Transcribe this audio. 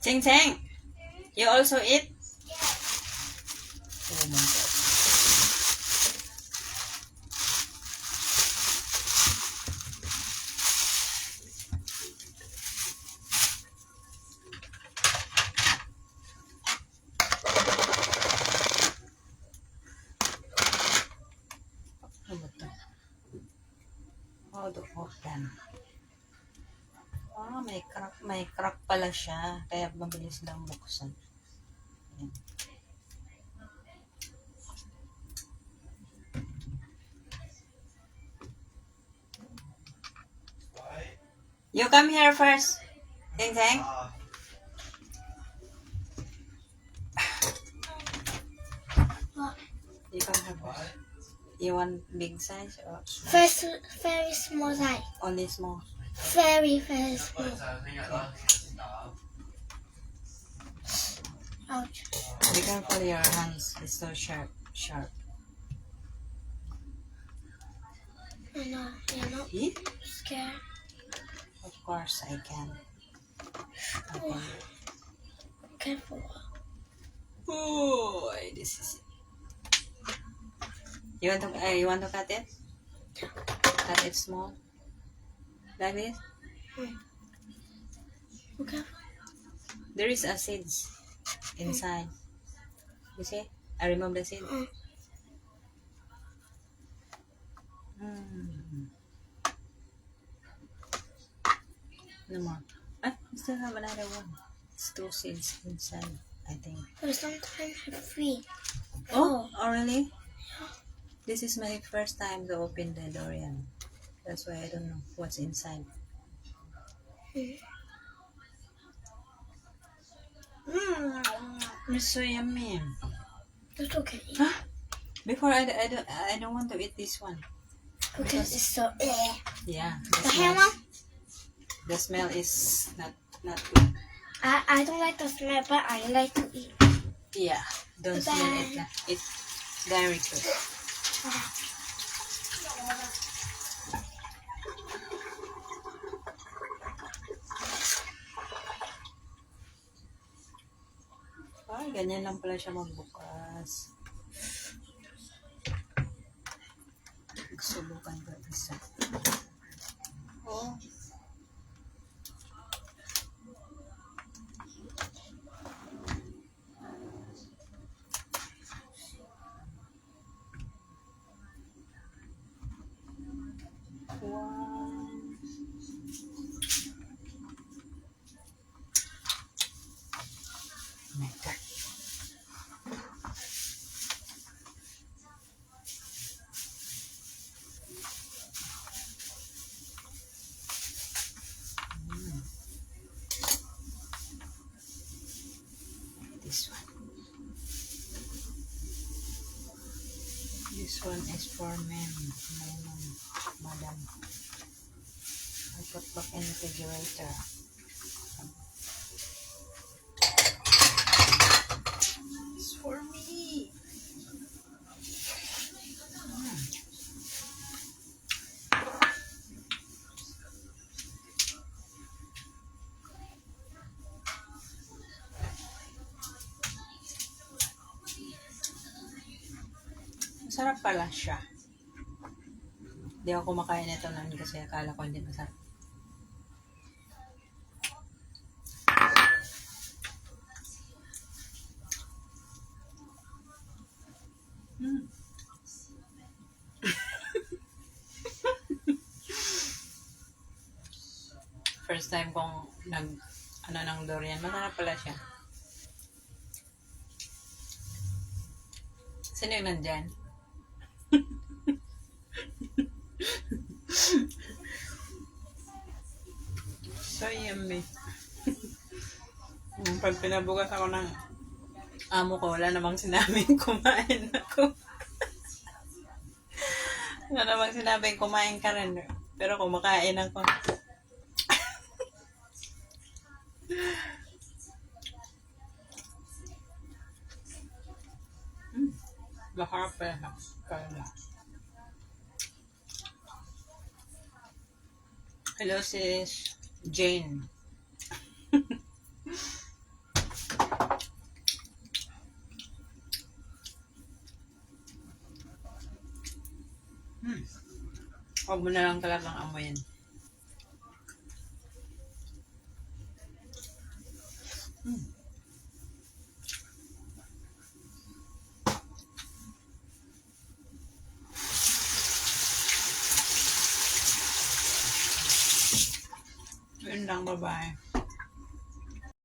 Cheng Cheng, you also eat? Oh my god. Ano ba to? How to open? Ah, may crack pala siya. Kaya mabilis lang buksan. Ayan. You come here first. Cheng Cheng. You come here first. You want big size or small? First, very small size. Only small? Very small. Ouch. Be careful your hands. It's so sharp. You're not Eat? scared. Of course I can. Okay. Careful. Oh, this is it. You want to cut it? Cut it small. Like this? Okay. There is a seeds inside. You see? I remove the seed. No more. Ah, we still have another one. It's 2 seeds inside, I think. But sometimes have 3. Oh, really? This is my first time to open the durian. That's why I don't know what's inside. It's so yummy. That's okay. Before I don't want to eat this one. Because it's so Yeah. The smell is not good. I don't like the smell, but I like to eat. Yeah. Don't smell it. It's very good. Ay, ganyan lang pala siya magbukas. Subukan ko isa. Oh. Wow. Oh my God. This one. This one is for men. Madam. I put back in the refrigerator. It's for me. Masarap pala siya. Hindi ako kumakain nito noon kasi akala ko hindi masarap. First time kong ng durian. Masarap pala siya. Sino yung nandyan? So yummy. Pag pinabukas ako ng amo ko, wala namang sinabing kumain ako. Wala namang sinabing kumain ka rin. Pero kumakain ako. Maharap pala. Hello sis Jane. Huwag mo na lang talagang amoyin. Yun lang, bye-bye.